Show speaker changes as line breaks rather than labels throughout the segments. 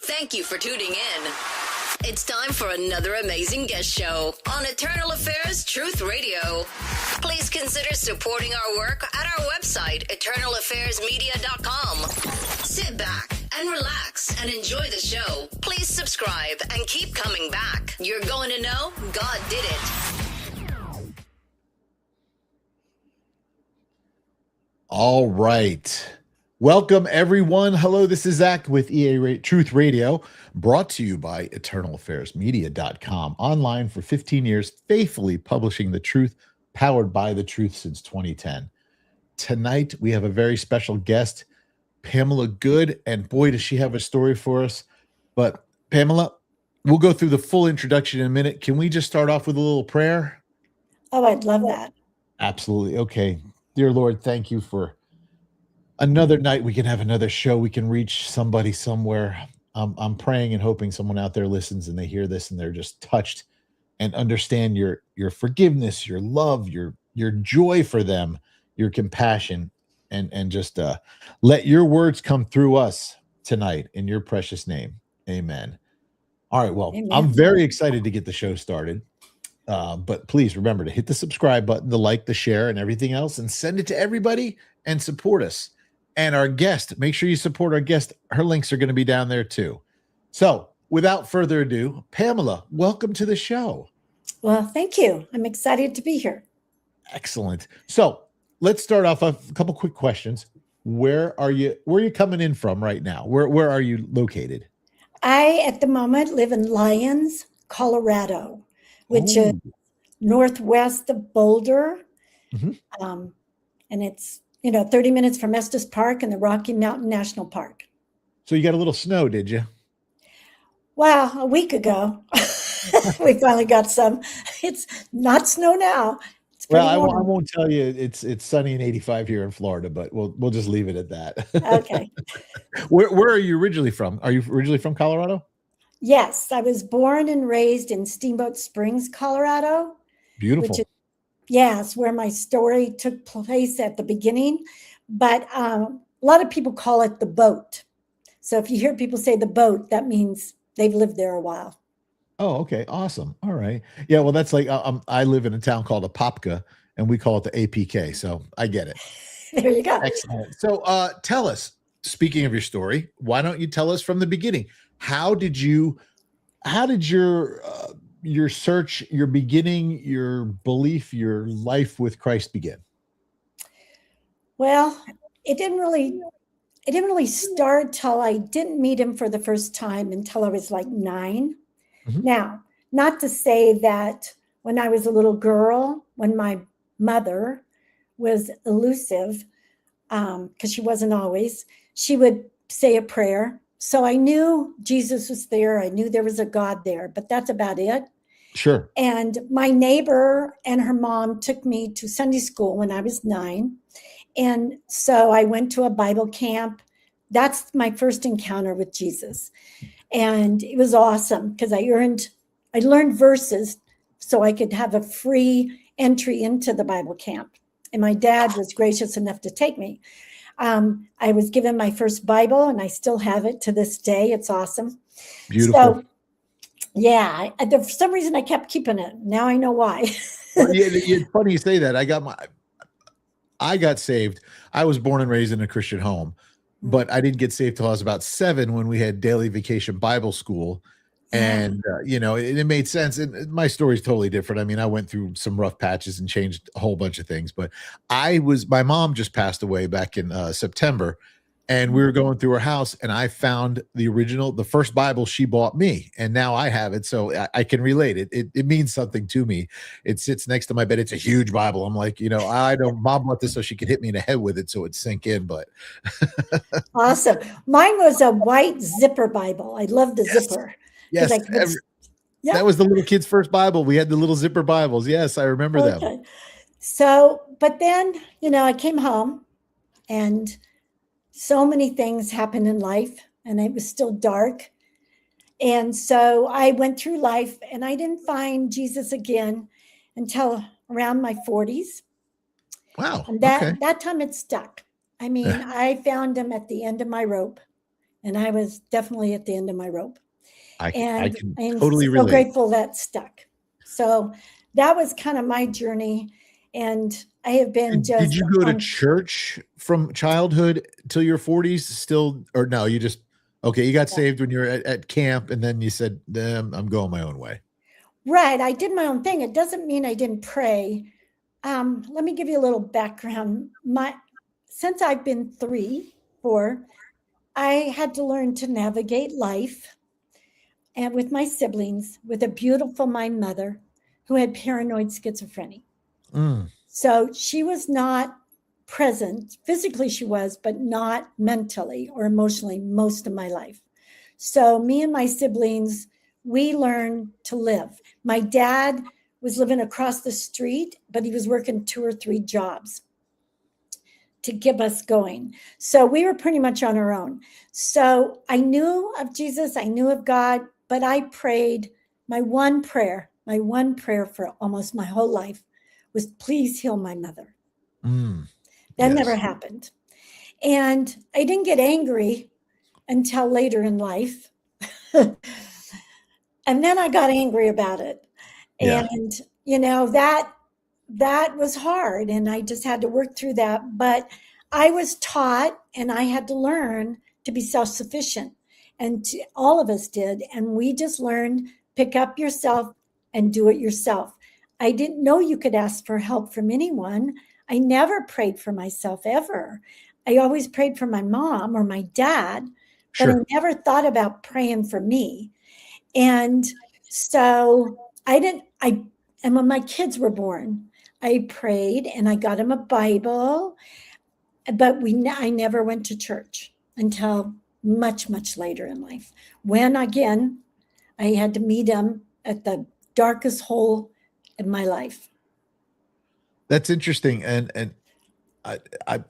Thank you for tuning in. It's time for another amazing guest show on Eternal Affairs Truth Radio. Please consider supporting our work at our website, eternalaffairsmedia.com. Sit back and relax and enjoy the show. Please subscribe and keep coming back. You're going to know God did it.
All right. Welcome, everyone. Hello, this is Zak with Truth Radio, brought to you by eternalaffairsmedia.com, online for 15 years, faithfully publishing the truth, powered by the truth since 2010. Tonight, we have a very special guest, Pamela Good, and boy, does she have a story for us. But Pamela, we'll go through the full introduction in a minute. Can we just start off with a little prayer?
Oh, I'd love that.
Absolutely. Okay. Dear Lord, thank you for another night. We can have another show. We can reach somebody somewhere. I'm praying and hoping someone out there listens and they hear this and they're just touched and understand your forgiveness, your love, your joy for them, your compassion, and just let your words come through us tonight in your precious name. Amen. All right. Well, amen. I'm very excited to get the show started. But please remember to hit the subscribe button, the like, the share, and everything else, and send it to everybody and support us. And our guest, make sure you support our guest. Her links are going to be down there too. So without further ado, Pamela, welcome to the show.
Well, thank you. I'm excited to be here.
Excellent. So let's start off a couple quick questions. Where are you coming in from right now? Where are you located?
I, at the moment, live in Lyons, Colorado, which is northwest of Boulder. Mm-hmm. And it's 30 minutes from Estes Park and the Rocky Mountain National Park. So
you got a little snow, did you?
Well, a week ago, we finally got some. It's not snow now.
Well, I won't tell you it's sunny and 85 here in Florida, but we'll just leave it at that.
Okay.
Where are you originally from? Are you originally from Colorado?
Yes, I was born and raised in Steamboat Springs, Colorado.
Beautiful.
Which is, yes, where my story took place at the beginning. But a lot of people call it the boat. So if you hear people say the boat, that means they've lived there a while.
Oh, okay. Awesome. All right. Yeah, well, that's like I live in a town called Apopka, and we call it the APK. So I get it.
There you go.
Excellent. So tell us, speaking of your story, why don't you tell us from the beginning? How did your search, your beginning, your belief, your life with Christ begin?
Well, it didn't really start till I didn't meet him for the first time until I was like 9. Mm-hmm. Now, not to say that when I was a little girl, when my mother was elusive, because she wasn't always, she would say a prayer. So I knew Jesus was there. I knew there was a God there, but that's about it.
Sure.
And my neighbor and her mom took me to Sunday school when I was 9. And so I went to a Bible camp. That's my first encounter with Jesus. And it was awesome because I learned verses so I could have a free entry into the Bible camp. And my dad was gracious enough to take me. I was given my first Bible, and I still have it to this day. It's awesome.
Beautiful.
So, yeah, for some reason I kept keeping it. Now I know why.
Well, it's funny you say that. I got saved. I was born and raised in a Christian home, but I didn't get saved till I was about 7 when we had daily vacation Bible school. And, it made sense. And my story is totally different. I mean, I went through some rough patches and changed a whole bunch of things, but my mom just passed away back in September, and we were going through her house, and I found the first Bible she bought me, and now I have it. So I can relate it. It means something to me. It sits next to my bed. It's a huge Bible. I'm like, I know Mom bought this so she could hit me in the head with it so it'd sink in, but.
Awesome. Mine was a white zipper Bible. I love the zipper.
Yes, that was the little kid's first Bible. We had the little zipper Bibles. Yes, I remember them.
So, but then, I came home, and so many things happened in life, and it was still dark. And so I went through life, and I didn't find Jesus again until around my 40s.
Wow.
And that time it stuck. I mean, I found him at the end of my rope. And I was definitely at the end of my rope.
I
And
can
I'm
totally
so
relate.
grateful that stuck. So that was kind of my journey. And I have been
Did you go to church from childhood till your 40s still, or no, you just, okay, you got saved when you were at camp and then you said, I'm going my own way.
Right. I did my own thing. It doesn't mean I didn't pray. Let me give you a little background. Since I've been 4, I had to learn to navigate life and with my siblings, with a beautiful my mother who had paranoid schizophrenia. So she was not present. Physically she was, but not mentally or emotionally most of my life. So me and my siblings, we learned to live. My dad was living across the street, but he was working 2 or 3 jobs to keep us going. So we were pretty much on our own. So I knew of Jesus, I knew of God, but I prayed my one prayer for almost my whole life was, please heal my mother. That never happened. And I didn't get angry until later in life. And then I got angry about it.
Yeah.
And, that was hard. And I just had to work through that. But I was taught and I had to learn to be self-sufficient. And all of us did. And we just learned, pick up yourself and do it yourself. I didn't know you could ask for help from anyone. I never prayed for myself ever. I always prayed for my mom or my dad, but I never thought about praying for me. And so and when my kids were born, I prayed and I got them a Bible, but I never went to church until much, much later in life. When again, I had to meet him at the darkest hole in my life.
That's interesting. And I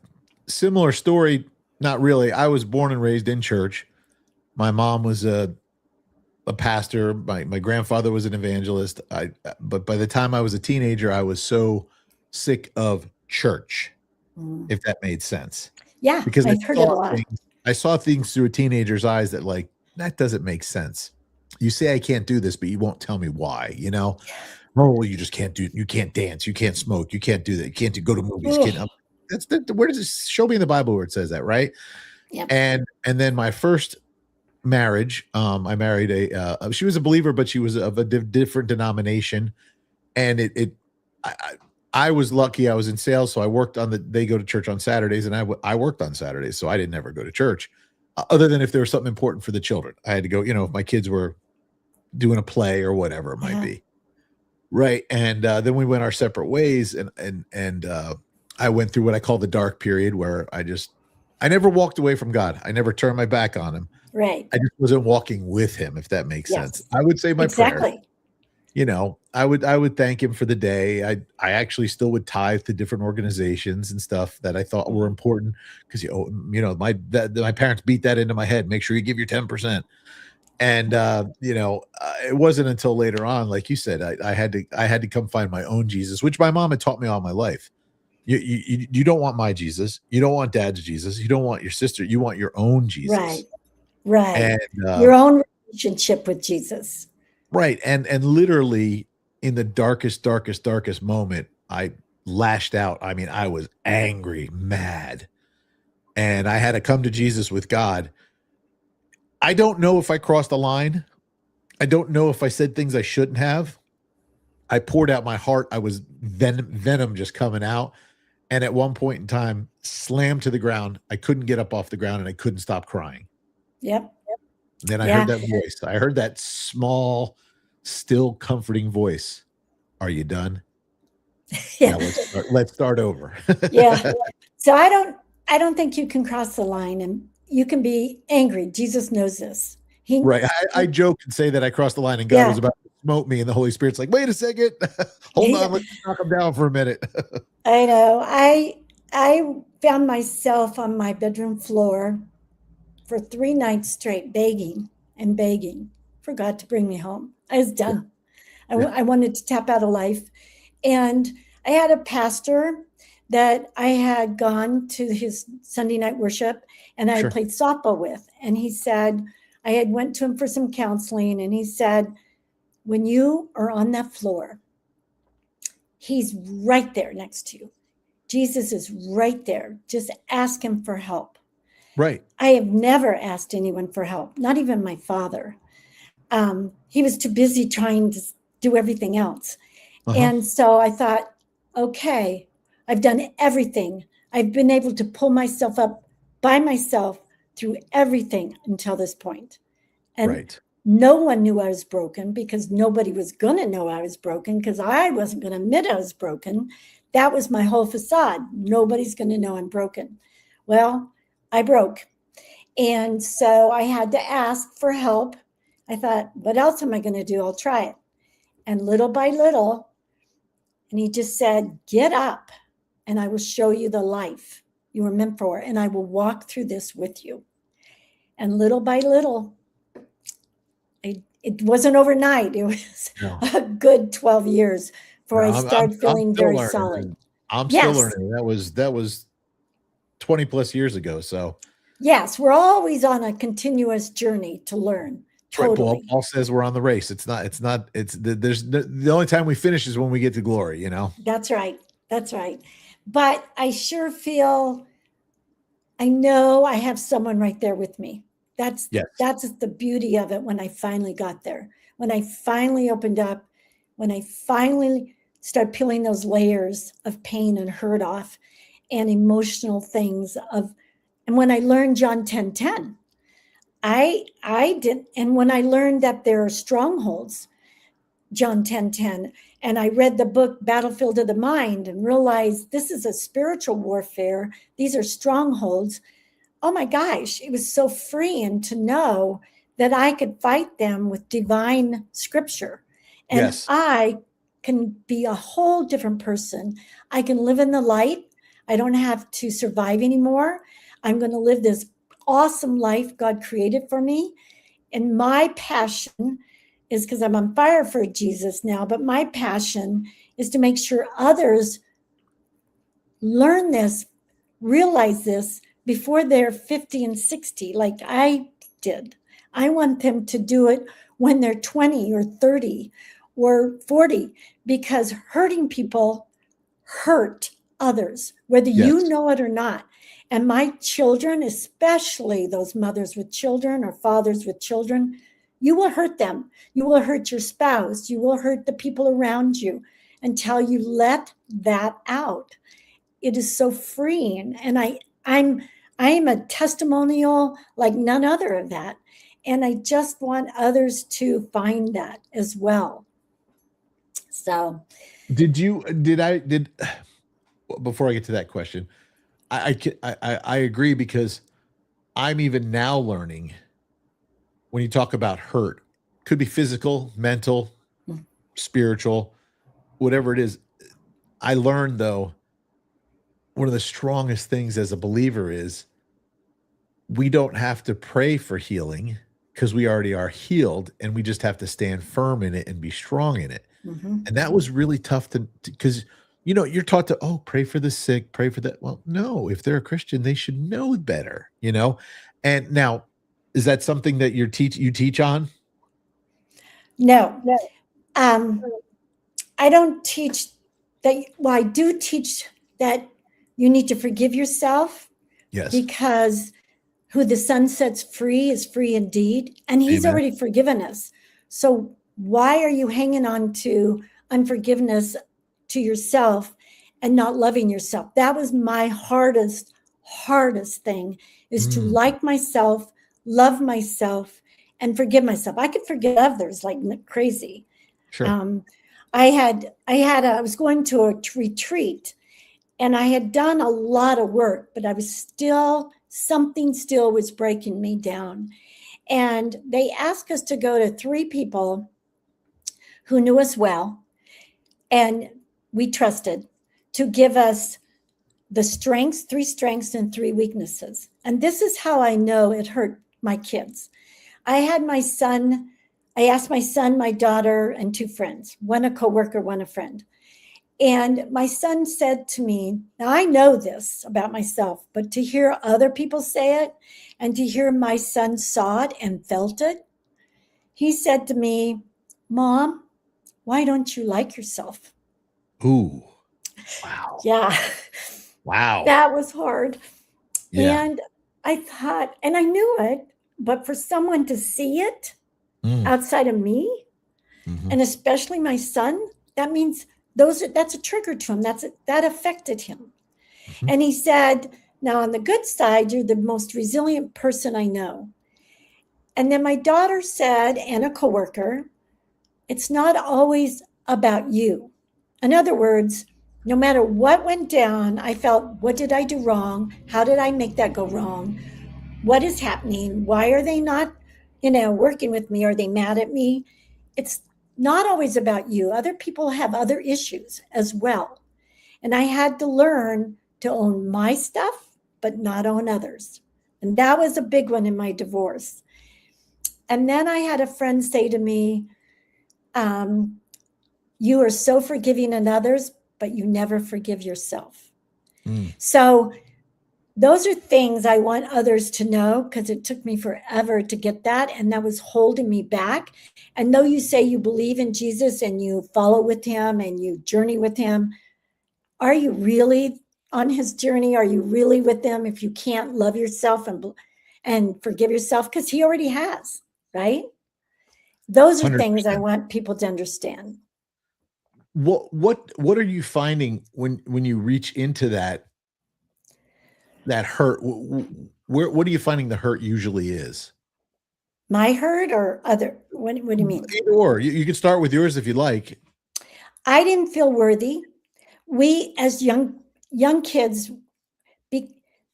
similar story, not really. I was born and raised in church. My mom was a pastor. My grandfather was an evangelist. But by the time I was a teenager, I was so sick of church, if that made sense.
Yeah,
because
I've heard it a lot.
I saw things through a teenager's eyes that like, that doesn't make sense. You say I can't do this, but you won't tell me why, Oh, you just can't you can't dance, you can't smoke, you can't do that, you can't go to movies. Where does it show me in the Bible where it says that, right?
Yep.
And then my first marriage, I married she was a believer, but she was of a different denomination. And I was lucky. I was in sales, so I worked they go to church on Saturdays, and I worked on Saturdays, so I didn't ever go to church, other than if there was something important for the children. I had to go, if my kids were doing a play or whatever it might be. Right. And then we went our separate ways, and I went through what I call the dark period, where I never walked away from God. I never turned my back on him.
Right.
I just wasn't walking with him, if that makes sense. I would say my prayer. I would thank him for the day. I actually still would tithe to different organizations and stuff that I thought were important, because my parents beat that into my head. Make sure you give your 10%. And it wasn't until later on, like you said, I had to come find my own Jesus, which my mom had taught me all my life. You don't want my Jesus. You don't want Dad's Jesus. You don't want your sister. You want your own Jesus.
Right.
And
your own relationship with Jesus.
Right. And literally in the darkest moment, I lashed out. I mean, I was angry, mad, and I had to come to Jesus with God. I don't know if I crossed the line. I don't know if I said things I shouldn't have. I poured out my heart. I was venom just coming out. And at one point in time, slammed to the ground. I couldn't get up off the ground, and I couldn't stop crying.
Yep.
Then I heard that voice. I heard that small, still comforting voice. Are you done? Yeah. Let's start over.
Yeah. So I don't think you can cross the line, and you can be angry. Jesus knows this.
Right. I joke and say that I crossed the line and God was about to smote me, and the Holy Spirit's like, wait a second. Hold on. Let's knock him down for a minute.
I know. I found myself on my bedroom floor for 3 nights straight, begging for God to bring me home. I was done. I wanted to tap out of life. And I had a pastor that I had gone to his Sunday night worship and I had
Sure.
played softball with. And he said, I had went to him for some counseling, and he said, when you are on that floor, he's right there next to you. Jesus is right there. Just ask him for help.
Right.
I have never asked anyone for help, not even my father. He was too busy trying to do everything else. And so I thought, okay, I've done everything. I've been able to pull myself up by myself through everything until this point. And
Right.
no one knew I was broken, because nobody was going to know I was broken, because I wasn't going to admit I was broken. That was my whole facade. Nobody's going to know I'm broken. Well, I broke. And so I had to ask for help. I thought, what else am I going to do? I'll try it. And little by little, and he just said, get up and I will show you the life you were meant for, and I will walk through this with you. And little by little, it wasn't overnight. It was a good 12 years before I started feeling very
learning.
solid.
I'm still learning. That was 20 plus years ago. So
yes, we're always on a continuous journey to learn. Totally.
Right. Paul says we're on the race. It's the only time we finish is when we get to glory, you know?
That's right. That's right. But I sure feel, I know I have someone right there with me. That's the beauty of it. When I finally got there, when I finally opened up, when I finally start peeling those layers of pain and hurt off and emotional things and when I learned John 10:10, I did. And when I learned that there are strongholds, John 10:10, and I read the book Battlefield of the Mind and realized this is a spiritual warfare. These are strongholds. Oh my gosh, it was so freeing to know that I could fight them with divine scripture. And I can be a whole different person. I can live in the light. I don't have to survive anymore. I'm going to live this awesome life God created for me. And my passion is, because I'm on fire for Jesus now, but my passion is to make sure others learn this, realize this before they're 50 and 60, like I did. I want them to do it when they're 20 or 30 or 40, because hurting people hurt others, whether you know it or not. And my children, especially those mothers with children or fathers with children, you will hurt them. You will hurt your spouse. You will hurt the people around you until you let that out. It is so freeing. And I'm a testimonial like none other of that. And I just want others to find that as well. So
before I get to that question, I agree, because I'm even now learning, when you talk about hurt, could be physical, mental, spiritual, whatever it is. I learned, though, one of the strongest things as a believer is we don't have to pray for healing, because we already are healed, and we just have to stand firm in it and be strong in it. And that was really tough because you're taught to, pray for the sick, pray for that. Well, no, if they're a Christian, they should know better, And now, is that something that you teach on?
No. I don't teach that. Well, I do teach that you need to forgive yourself.
Yes.
Because who the Son sets free is free indeed. And he's already forgiven us. So why are you hanging on to unforgiveness to yourself and not loving yourself? That was my hardest thing, is to like myself, love myself, and forgive myself. I could forgive others like crazy.
Sure.
I was going to a retreat, and I had done a lot of work, but I was something still was breaking me down. And they asked us to go to 3 people who knew us well, and we trusted, to give us the strengths, 3 strengths and 3 weaknesses. And this is how I know it hurt my kids. I asked my son, my daughter, and 2 friends, one a coworker, one a friend. And my son said to me, now I know this about myself, but to hear other people say it and to hear my son saw it and felt it, he said to me, Mom, why don't you like yourself?
Ooh. Wow.
Yeah.
Wow.
That was hard.
Yeah.
And I thought, and I knew it, but for someone to see it outside of me, and especially my son, that means that's a trigger to him. That affected him. And he said, now on the good side, you're the most resilient person I know. And then my daughter said, and a coworker, it's not always about you. In other words, no matter what went down, I felt, what did I do wrong? How did I make that go wrong? What is happening? Why are they not, working with me? Are they mad at me? It's not always about you. Other people have other issues as well. And I had to learn to own my stuff, but not own others. And that was a big one in my divorce. And then I had a friend say to me, you are so forgiving in others, but you never forgive yourself. So those are things I want others to know, because it took me forever to get that. And that was holding me back. And though you say you believe in Jesus and you follow with him and you journey with him, are you really on his journey? Are you really with him if you can't love yourself and forgive yourself? Because he already has, right? Those are
100%.
things I want people to understand.
What are you finding when you reach into that hurt? What are you finding the hurt usually is?
My hurt or other? What do you mean?
Either or. You can start with yours if you like.
I didn't feel worthy. We, as young kids,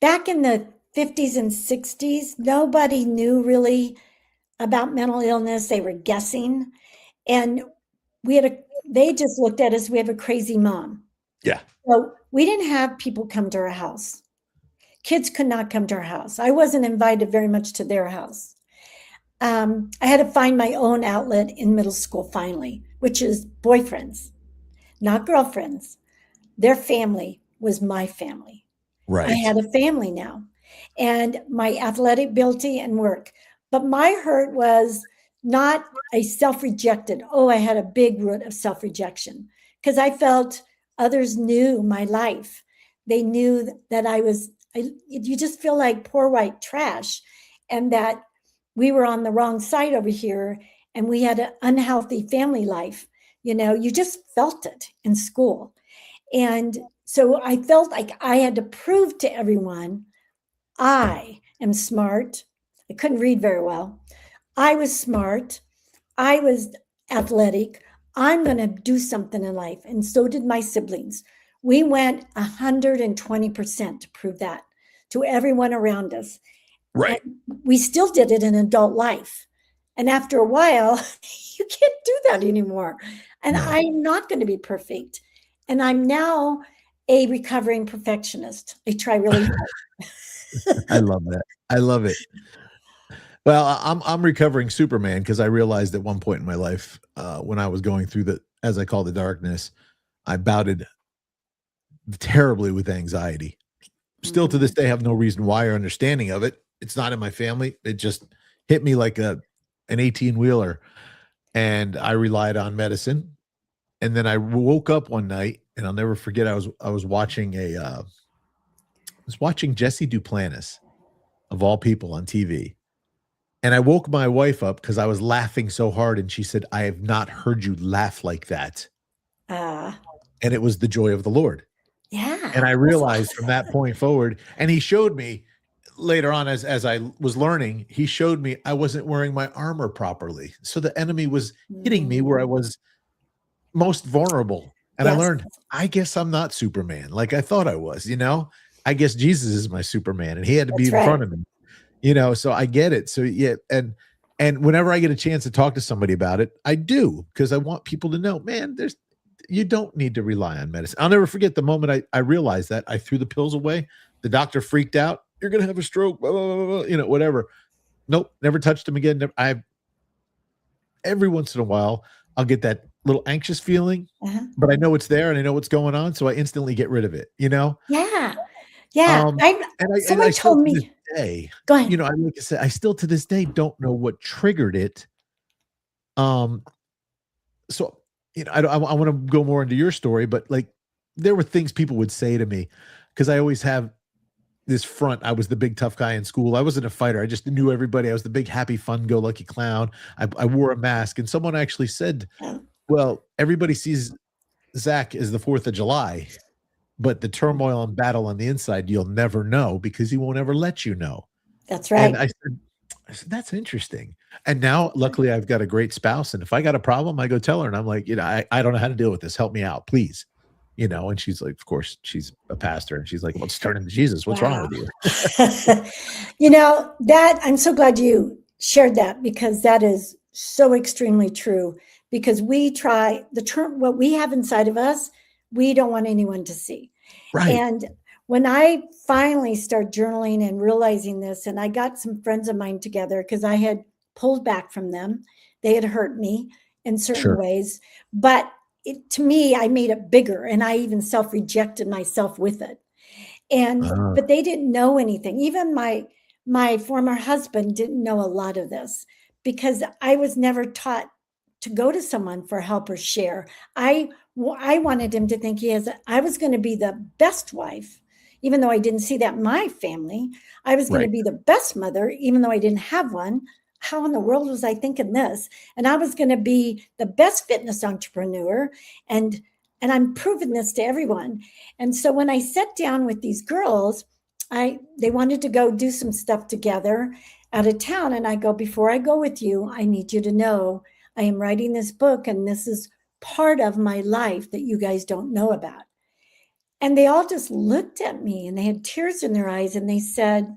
back in the 50s and 60s, nobody knew really about mental illness. They were guessing. And they just looked at us, we have a crazy mom.
Yeah.
So we didn't have people come to our house. Kids could not come to our house. I wasn't invited very much to their house. I had to find my own outlet in middle school finally, which is boyfriends, not girlfriends. Their family was my family.
Right.
I had a family now, and my athletic ability and work. But my hurt was not a self-rejected. Oh, I had a big root of self-rejection because I felt others knew my life. They knew that you just feel like poor white trash, and that we were on the wrong side over here and we had an unhealthy family life. You just felt it in school. And so I felt like I had to prove to everyone I am smart. I couldn't read very well. I was smart. I was athletic. I'm going to do something in life. And so did my siblings. We went 120% to prove that to everyone around us.
Right.
And we still did it in adult life. And after a while, you can't do that anymore. And I'm not going to be perfect. And I'm now a recovering perfectionist. I try really hard.
I love that. I love it. Well, I'm recovering Superman because I realized at one point in my life, when I was going through as I call the darkness, I bouted terribly with anxiety. Still to this day, have no reason why or understanding of it. It's not in my family. It just hit me like an 18-wheeler, and I relied on medicine. And then I woke up one night, and I'll never forget. I was watching Jesse Duplantis, of all people, on TV. And I woke my wife up because I was laughing so hard. And she said, I have not heard you laugh like that. And it was the joy of the Lord.
Yeah.
And I realized from that point forward, and he showed me later on as I was learning, he showed me I wasn't wearing my armor properly. So the enemy was hitting me where I was most vulnerable. And I learned, I guess I'm not Superman like I thought I was, I guess Jesus is my Superman, and he had to be in front of me. So I get it. So yeah. And whenever I get a chance to talk to somebody about it, I do, because I want people to know, man, you don't need to rely on medicine. I'll never forget the moment I realized that. I threw the pills away. The doctor freaked out. You're going to have a stroke, blah, blah, blah, blah, whatever. Nope. Never touched him again. Every once in a while, I'll get that little anxious feeling,
Uh-huh.
but I know it's there and I know what's going on, so I instantly get rid of it, you know?
Yeah. Yeah.
And I
Someone
still
told
to this
me,
day,
go ahead.
you know, I like I said, I still to this day don't know what triggered it. Um, so, you know, I wanna go more into your story, but, like, there were things people would say to me because I always have this front. I was the big tough guy in school. I wasn't a fighter. I just knew everybody. I was the big happy, fun-go-lucky clown. I wore a mask, and someone actually said,
Yeah,
"Well, everybody sees Zach as the 4th of July, but the turmoil and battle on the inside, you'll never know because he won't ever let you know."
that's
And
right.
I said, "That's interesting." And now, luckily, I've got a great spouse, and if I got a problem, I go tell her, and I'm like, "I don't know how to deal with this. Help me out, please." You know, and she's like, of course, she's a pastor, and she's like, "Well, it's turning to Jesus. What's wrong
Wow.
with you?"
You know, that I'm so glad you shared that because that is so extremely true. Because we try what we have inside of us, we don't want anyone to see.
Right.
And when I finally start journaling and realizing this, and I got some friends of mine together because I had pulled back from them, they had hurt me in certain
Sure.
ways. But to me, I made it bigger and I even self rejected myself with it. And
Uh,
but they didn't know anything. Even my former husband didn't know a lot of this because I was never taught to go to someone for help or share. I wanted him to think I was going to be the best wife, even though I didn't see that in my family. I was going to
right.
be the best mother, even though I didn't have one. How in the world was I thinking this? And I was going to be the best fitness entrepreneur, and I'm proving this to everyone. And so when I sat down with these girls, they wanted to go do some stuff together out of town. And I go, before I go with you, I need you to know I am writing this book and this is part of my life that you guys don't know about. And they all just looked at me and they had tears in their eyes and they said,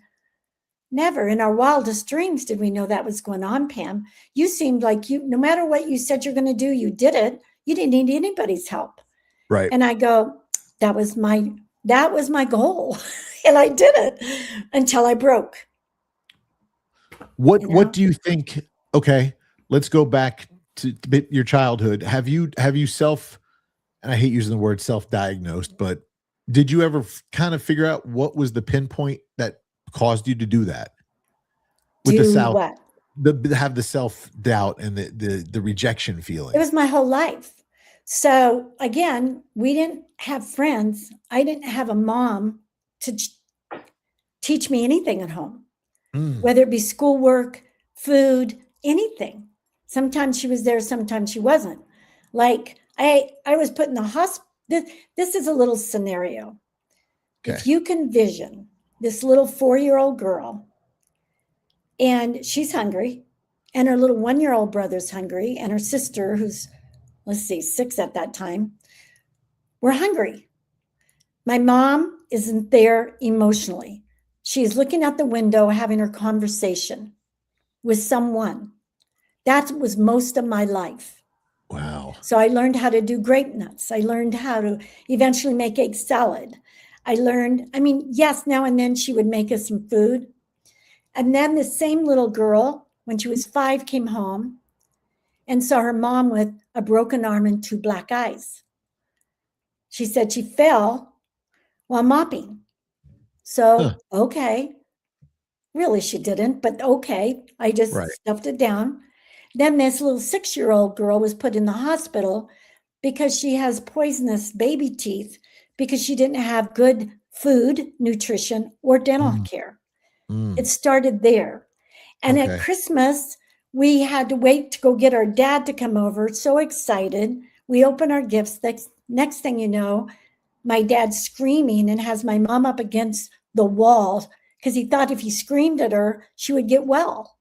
never in our wildest dreams did we know that was going on, Pam. You seemed like no matter what you said you're going to do, you did it. You didn't need anybody's help.
Right.
And I go, that was my goal. And I did it until I broke.
What do you think? Okay, let's go back to your childhood. Have you self, and I hate using the word self-diagnosed, but did you ever kind of figure out what was the pinpoint that caused you to do that? With the
Do
self,
what?
have the self-doubt and the rejection feeling.
It was my whole life. So again, we didn't have friends. I didn't have a mom to teach me anything at home, whether it be schoolwork, food, anything. Sometimes she was there, sometimes she wasn't. Like I was put in the hospital. This is a little scenario.
Okay.
If you can vision this little 4-year-old girl, and she's hungry, and her little 1-year-old brother's hungry, and her sister, who's, let's see, 6 at that time, we're hungry. My mom isn't there emotionally. She's looking out the window, having her conversation with someone. That was most of my life.
Wow.
So I learned how to do grape nuts. I learned how to eventually make egg salad. Yes, now and then she would make us some food. And then the same little girl, when she was 5, came home and saw her mom with a broken arm and 2 black eyes. She said she fell while mopping. So, okay. Really, she didn't, but okay. I just stuffed it down. Then this little 6-year-old girl was put in the hospital because she has poisonous baby teeth because she didn't have good food, nutrition, or dental care. It started there. And at Christmas, we had to wait to go get our dad to come over. So excited. We open our gifts. Next thing you know, my dad's screaming and has my mom up against the wall because he thought if he screamed at her, she would get well.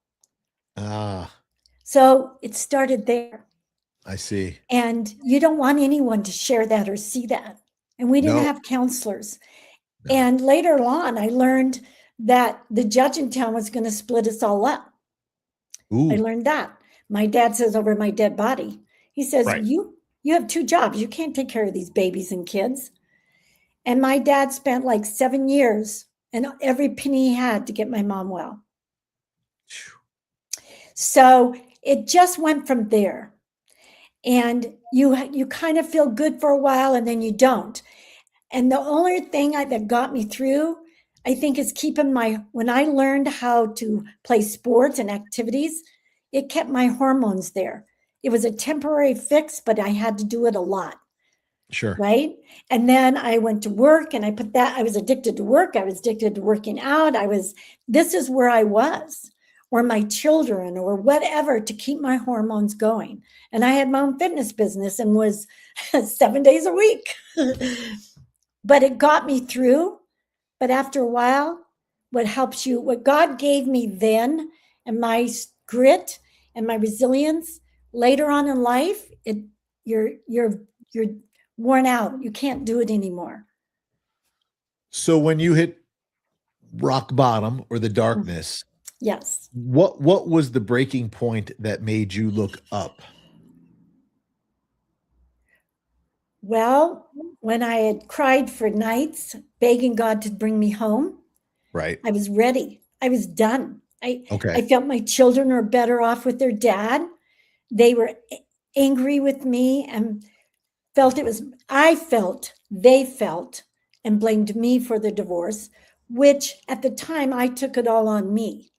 So it started there.
I see.
And you don't want anyone to share that or see that. And we didn't have counselors. No. And later on, I learned that the judge in town was going to split us all up. Ooh. I learned that. My dad says over my dead body, he says, you have 2 jobs. You can't take care of these babies and kids. And my dad spent like 7 years and every penny he had to get my mom well. So it just went from there. And you kind of feel good for a while and then you don't. And the only thing that got me through, I think, is when I learned how to play sports and activities, it kept my hormones there. It was a temporary fix, but I had to do it a lot.
Sure.
Right. And then I went to work and I was addicted to work. I was addicted to working out. This is where I was, or my children, or whatever, to keep my hormones going. And I had my own fitness business and was 7 days a week. But it got me through. But after a while, what God gave me then, and my grit and my resilience later on in life, you're worn out. You can't do it anymore.
So when you hit rock bottom or the darkness,
yes,
what was the breaking point that made you look up?
Well, when I had cried for nights, begging God to bring me home,
right,
I was ready. I was done. I
Okay.
felt my children were better off with their dad. They were angry with me and they felt and blamed me for the divorce, which at the time I took it all on me.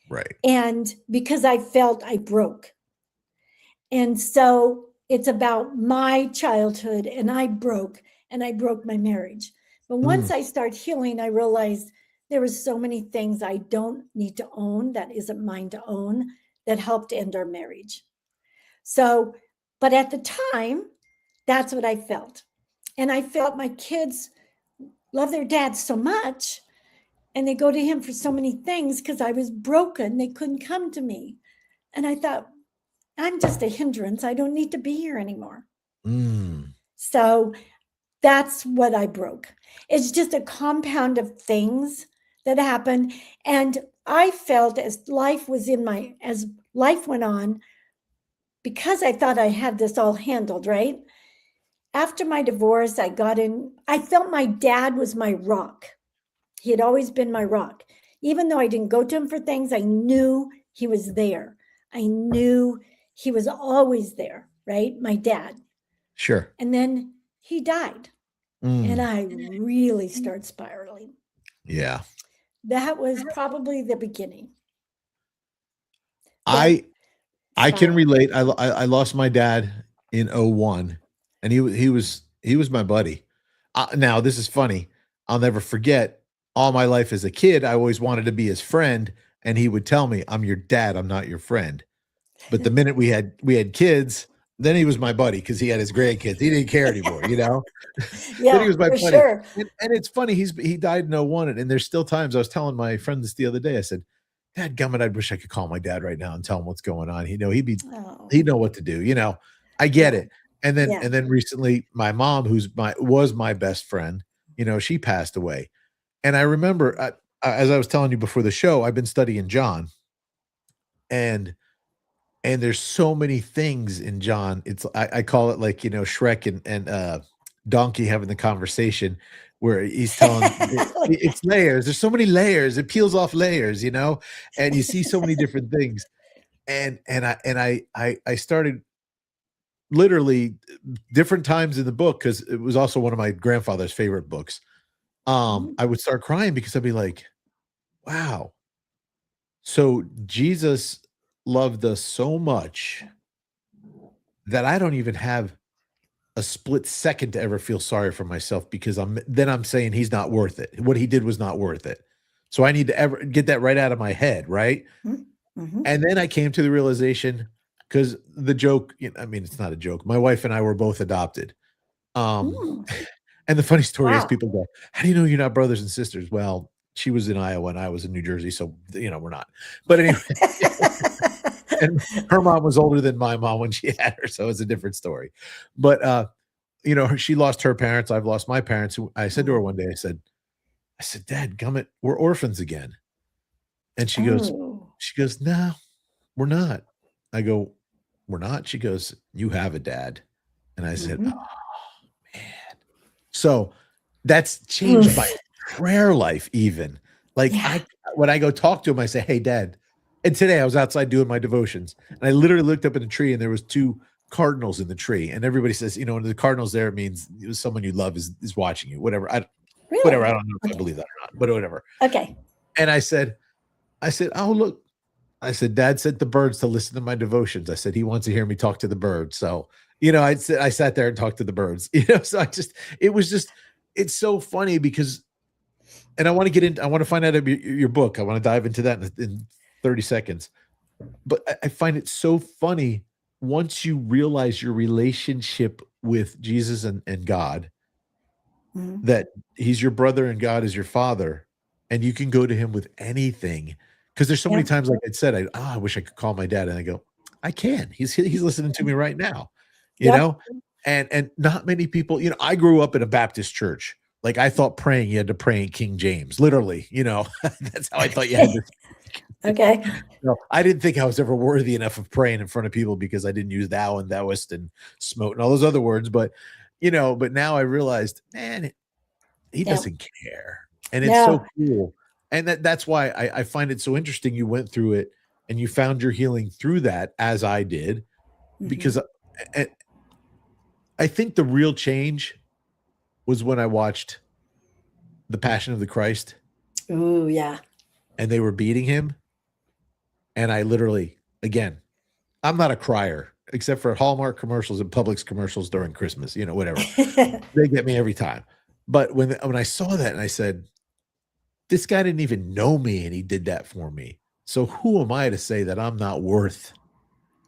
Right.
And because I felt I broke. And so it's about my childhood, and I broke my marriage. But once I start healing, I realized there were so many things I don't need to own, that isn't mine to own, that helped end our marriage. So, but at the time, that's what I felt. And I felt my kids love their dad so much, and they go to him for so many things because I was broken. They couldn't come to me. And I thought, I'm just a hindrance. I don't need to be here anymore. So that's what I broke. It's just a compound of things that happened. And I felt as life went on, because I thought I had this all handled, right? After my divorce, I felt my dad was my rock. He had always been my rock. Even though I didn't go to him for things, I knew he was there. I knew he was always there, right? My dad.
Sure.
And then he died. And I really started spiraling.
Yeah.
That was probably the beginning.
I can relate. I lost my dad in 2001, and he was my buddy. Now this is funny. I'll never forget. All my life as a kid, I always wanted to be his friend, and he would tell me, "I'm your dad. I'm not your friend." But the minute we had kids, then he was my buddy because he had his grandkids. He didn't care anymore,
Yeah,
then he was my
for
buddy.
sure.
And it's funny. He died in 2001, and there's still times. I was telling my friend this the other day. I said, "Dad, gummit, I wish I could call my dad right now and tell him what's going on. He'd know what to do. I get it." And then recently, my mom, was my best friend, she passed away. And I remember, as I was telling you before the show, I've been studying John, and there's so many things in John. I call it like, Shrek and Donkey having the conversation where he's telling it's layers. There's so many layers. It peels off layers, and you see so many different things. And I started literally different times in the book, because it was also one of my grandfather's favorite books. I would start crying because I'd be like, wow. So Jesus loved us so much that I don't even have a split second to ever feel sorry for myself, because I'm saying he's not worth it. What he did was not worth it. So I need to ever get that right out of my head. Right.
Mm-hmm.
And then I came to the realization, because the joke, it's not a joke. My wife and I were both adopted. And the funny story is, people go, "How do you know you're not brothers and sisters?" Well, she was in Iowa and I was in New Jersey. So, we're not. But anyway, and her mom was older than my mom when she had her. So it's a different story. But, she lost her parents. I've lost my parents. I said to her one day, I said, "Dad, gummit, we're orphans again." And she goes, "No, we're not." I go, "We're not?" She goes, "You have a dad." And I said, "Oh, man." So that's changed my prayer life even. Like, when I go talk to him, I say, "Hey, Dad." And today I was outside doing my devotions, and I literally looked up at a tree, and there was two cardinals in the tree. And everybody says, when the cardinals there, it means someone you love is watching you, whatever.
Really?
Whatever. I don't know if I believe that or not, but whatever.
Okay.
And I said, oh, look, I said, Dad sent the birds to listen to my devotions. I said, he wants to hear me talk to the birds. So, I sat there and talked to the birds, so it's so funny because, and I want to find out your book. I want to dive into that in 30 seconds. But I find it so funny once you realize your relationship with Jesus and God, that he's your brother and God is your father, and you can go to him with anything. Because there's so many times, like I said, I wish I could call my dad, and I go, I can. He's listening to me right now, you know. And not many people, I grew up in a Baptist church. Like I thought praying, you had to pray in King James, literally. That's how I thought you had to.
Okay.
No, I didn't think I was ever worthy enough of praying in front of people because I didn't use thou and thouest and smote and all those other words. But but now I realized, man, he doesn't care, and it's so cool. And that's why I find it so interesting. You went through it and you found your healing through that, as I did, because I think the real change was when I watched The Passion of the Christ.
Ooh, yeah.
And they were beating him. And I literally, again, I'm not a crier, except for Hallmark commercials and Publix commercials during Christmas, whatever. They get me every time. But when I saw that and I said, this guy didn't even know me and he did that for me. So who am I to say that I'm not worth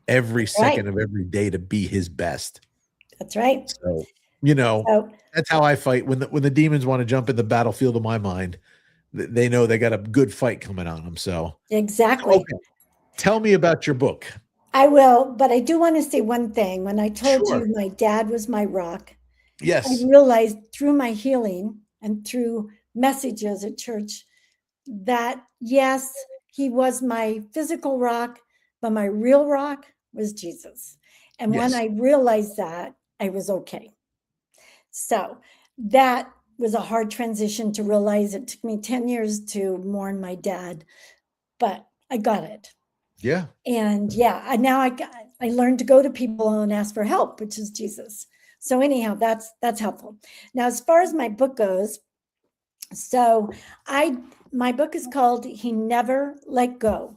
every second of every day to be his best?
That's right.
So, that's how I fight. When the demons want to jump in the battlefield of my mind, they know they got a good fight coming on them. So
exactly.
Okay. Tell me about your book.
I will, but I do want to say one thing. When I told you my dad was my rock,
yes,
I realized through my healing and through messages at church that, yes, he was my physical rock, but my real rock was Jesus. And when I realized that, I was okay. So that was a hard transition to realize. It took me 10 years to mourn my dad, but I got it.
Yeah.
And now I learned to go to people and ask for help, which is Jesus. So anyhow, that's helpful. Now, as far as my book goes, so my book is called He Never Let Go.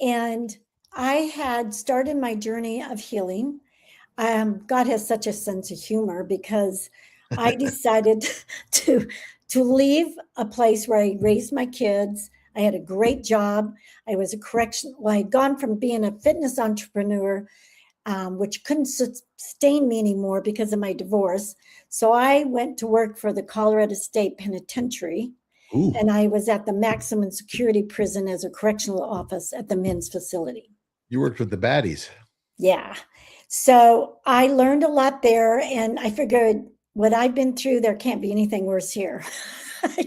And I had started my journey of healing. God has such a sense of humor because I decided to leave a place where I raised my kids. I had a great job. I was I had gone from being a fitness entrepreneur, which couldn't sustain me anymore because of my divorce. So I went to work for the Colorado State Penitentiary.
Ooh.
And I was at the maximum security prison as a correctional office at the men's facility.
You worked with the baddies.
Yeah. So I learned a lot there, and I figured what I've been through, there can't be anything worse here. I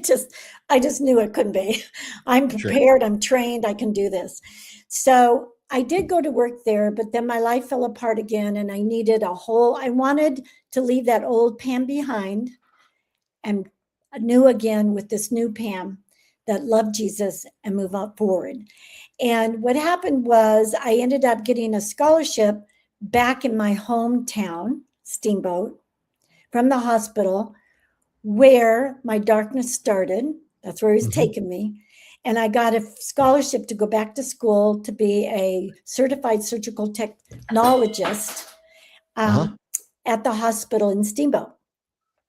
just knew it couldn't be. I'm prepared. Sure. I'm trained. I can do this. So I did go to work there, but then my life fell apart again, and I wanted to leave that old Pam behind and new again with this new Pam that loved Jesus and move on forward. And what happened was I ended up getting a scholarship back in my hometown, Steamboat, from the hospital where my darkness started. That's where he was taking me. And I got a scholarship to go back to school to be a certified surgical technologist at the hospital in Steamboat.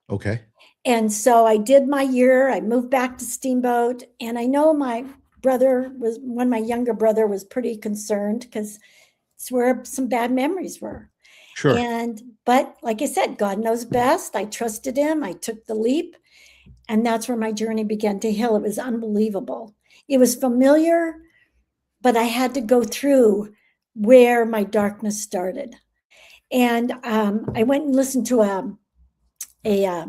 Okay.
And so I did my year. I moved back to Steamboat. And I know my younger brother was pretty concerned because it's where some bad memories were.
Sure.
But like I said, God knows best. I trusted him. I took the leap. And that's where my journey began to heal. It was unbelievable. It was familiar, but I had to go through where my darkness started. And I went and listened to a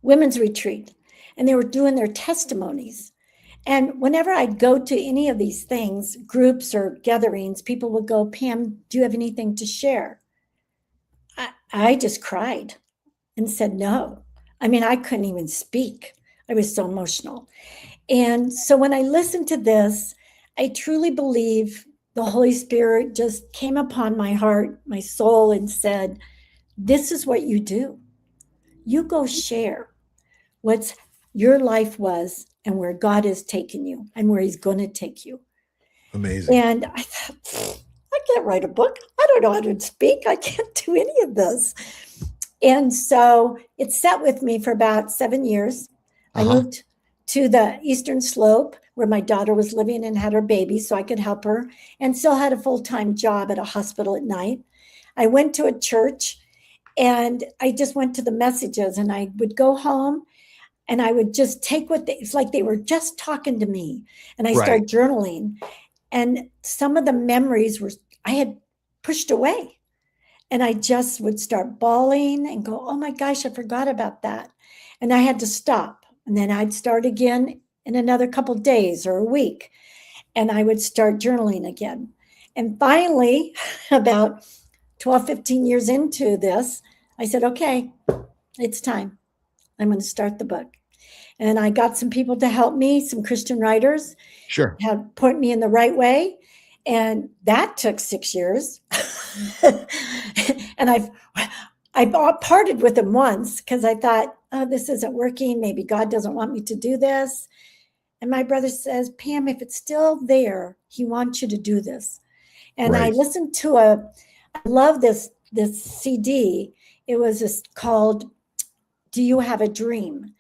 women's retreat, and they were doing their testimonies. And whenever I'd go to any of these things, groups or gatherings, people would go, Pam, do you have anything to share? I just cried and said no. I mean, I couldn't even speak. I was so emotional. And so when I listened to this, I truly believe the Holy Spirit just came upon my heart, my soul, and said, this is what you do. You go share what's your life was and where God has taken you and where he's going to take you.
Amazing.
And I thought, I can't write a book. I don't know how to speak. I can't do any of this. And so it sat with me for about 7 years. I moved to the Eastern Slope where my daughter was living and had her baby so I could help her, and still had a full-time job at a hospital at night. I went to a church and I just went to the messages, and I would go home and I would just take it's like they were just talking to me. And I started journaling, and some of the memories I had pushed away. And I just would start bawling and go, oh my gosh, I forgot about that. And I had to stop. And then I'd start again in another couple of days or a week. And I would start journaling again. And finally, about 12, 15 years into this, I said, okay, it's time. I'm going to start the book. And I got some people to help me, some Christian writers.
Sure.
Have point me in the right way. And that took 6 years. And I parted with him once because I thought, oh, this isn't working. Maybe God doesn't want me to do this. And my brother says, Pam, if it's still there, he wants you to do this. And I listened to I love this CD. It was called Do You Have a Dream?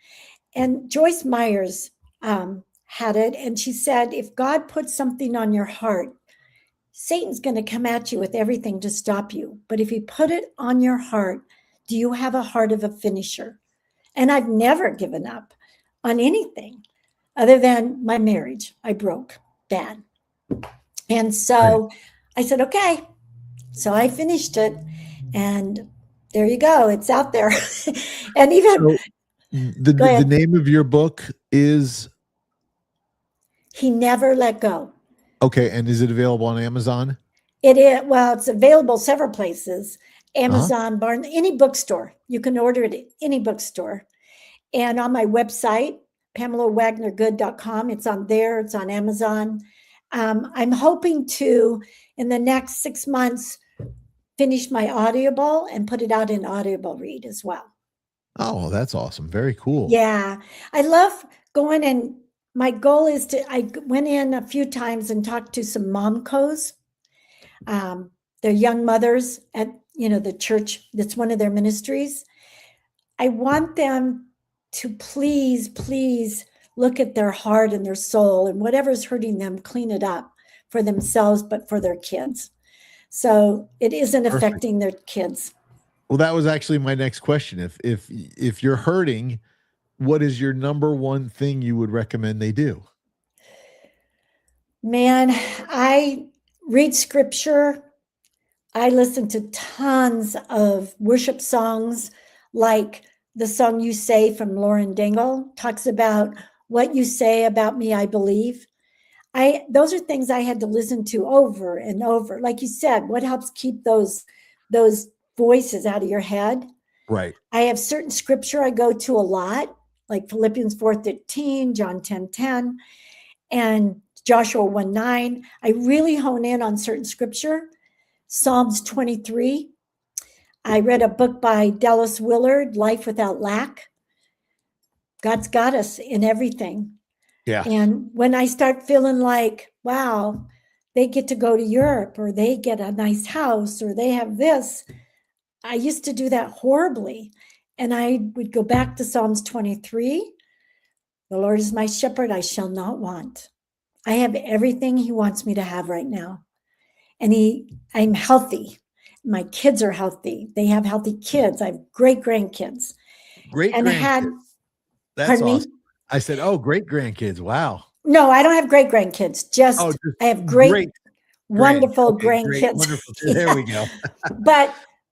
And Joyce Myers had it. And she said, if God puts something on your heart, Satan's going to come at you with everything to stop you. But if he put it on your heart, do you have a heart of a finisher? And I've never given up on anything other than my marriage. I broke bad. And so I said, okay. So I finished it. And there you go. It's out there. And even
the name of your book is?
He Never Let Go.
Okay. And is it available on Amazon?
It is. Well, it's available several places. Amazon, Barnes, any bookstore. You can order it at any bookstore. And on my website, PamelaWagnerGood.com. It's on there. It's on Amazon. I'm hoping to, in the next 6 months, finish my Audible and put it out in Audible read as well.
Oh, that's awesome. Very cool.
Yeah. I love going, and my goal is I went in a few times and talked to some momcos. They're young mothers at, the church. That's one of their ministries. I want them to please look at their heart and their soul, and whatever's hurting them, clean it up for themselves, but for their kids. So it isn't affecting their kids.
Well, that was actually my next question. If you're hurting, what is your number one thing you would recommend they do?
Man, I read scripture. I listen to tons of worship songs, like the song You Say from Lauren Daigle talks about what you say about me, I believe. Those are things I had to listen to over and over. Like you said, what helps keep those voices out of your head?
Right.
I have certain scripture I go to a lot, like Philippians 4:13, John 10:10, and Joshua 1:9. I really hone in on certain scripture. Psalms 23. I read a book by Dallas Willard, Life Without Lack. God's got us in everything.
Yeah.
And when I start feeling like, wow, they get to go to Europe, or they get a nice house, or they have this, I used to do that horribly. And I would go back to Psalms 23. The Lord is my shepherd, I shall not want. I have everything he wants me to have right now. And I'm healthy. My kids are healthy. They have healthy kids. I have great grandkids.
Great grandkids. That's awesome. Me? I said, oh, great grandkids. Wow.
No, I don't have great grandkids. Just I have great wonderful grandkids. Great,
wonderful. There we go.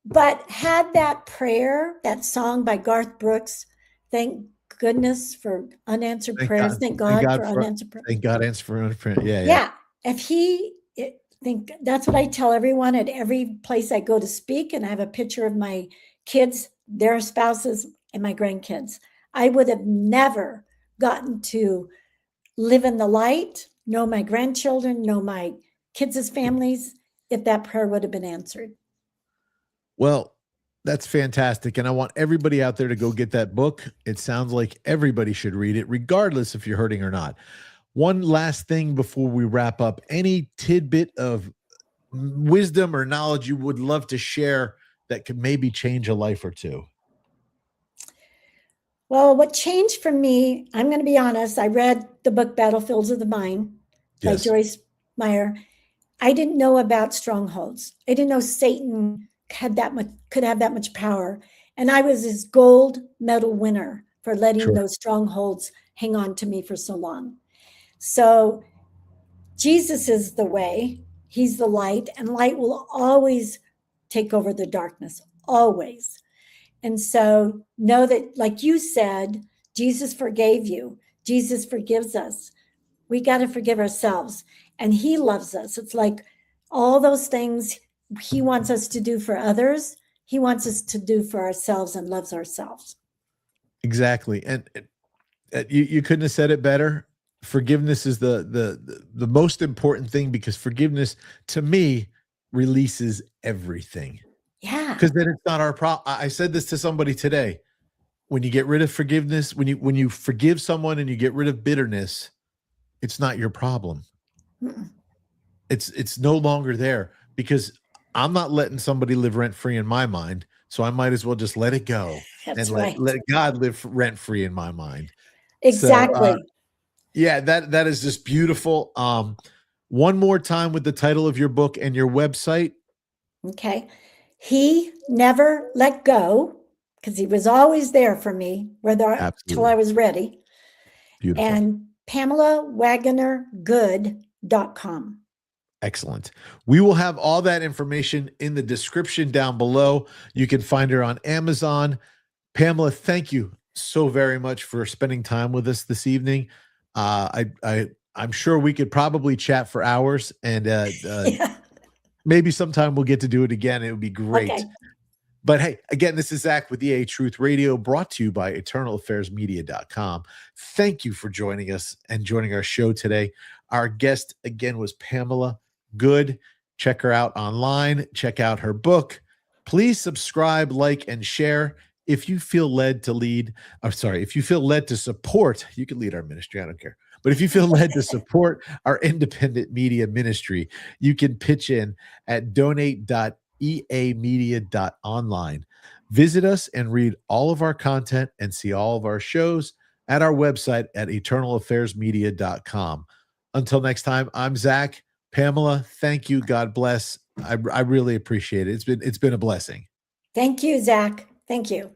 but had that prayer, that song by Garth Brooks, thank goodness for unanswered prayers. Thank God for unanswered prayers.
Thank God for unanswered prayers. Yeah.
Yeah. That's what I tell everyone at every place I go to speak. And I have a picture of my kids, their spouses, and my grandkids. I would have never gotten to live in the light, know my grandchildren, know my kids' families if that prayer would have been answered.
Well, that's fantastic. And I want everybody out there to go get that book. It sounds like everybody should read it, regardless if you're hurting or not. One last thing before we wrap up, any tidbit of wisdom or knowledge you would love to share that could maybe change a life or two?
Well, what changed for me, I'm going to be honest, I read the book Battlefields of the Mind by Joyce Meyer. I didn't know about strongholds. I didn't know Satan could have that much power. And I was his gold medal winner for letting those strongholds hang on to me for so long. So Jesus is the way, he's the light, and light will always take over the darkness, always. And so know that, like you said, Jesus forgave you. Jesus forgives us. We got to forgive ourselves. And he loves us. It's like all those things he wants us to do for others, he wants us to do for ourselves and loves ourselves.
Exactly. And you couldn't have said it better. Forgiveness is the most important thing, because forgiveness, to me, releases everything.
Yeah.
Because then it's not our problem. I said this to somebody today. When you get rid of forgiveness, when you forgive someone and you get rid of bitterness, it's not your problem.
Mm-mm.
It's no longer there, because I'm not letting somebody live rent free in my mind. So I might as well just let it go.
That's
and
right.
let God live rent free in my mind.
Exactly.
So, yeah, that is just beautiful. One more time with the title of your book and your website.
Okay. He never let go, because he was always there for me, till I was ready.
Beautiful.
And PamelaWagnerGood.com.
Excellent. We will have all that information in the description down below. You can find her on Amazon. Pamela, thank you so very much for spending time with us this evening. I'm sure we could probably chat for hours, and
Yeah.
maybe sometime we'll get to do it again. It would be great.
Okay.
But hey, again, this is Zach with EA Truth Radio, brought to you by EternalAffairsMedia.com. Thank you for joining us and joining our show today. Our guest, again, was Pamela Good. Check her out online. Check out her book. Please subscribe, like, and share. If you feel led to if you feel led to support, you can lead our ministry. I don't care. But if you feel led to support our independent media ministry, you can pitch in at donate.eamedia.online. Visit us and read all of our content and see all of our shows at our website at EternalAffairsMedia.com. Until next time, I'm Zach. Pamela, thank you. God bless. I really appreciate it. It's been a blessing.
Thank you, Zach. Thank you.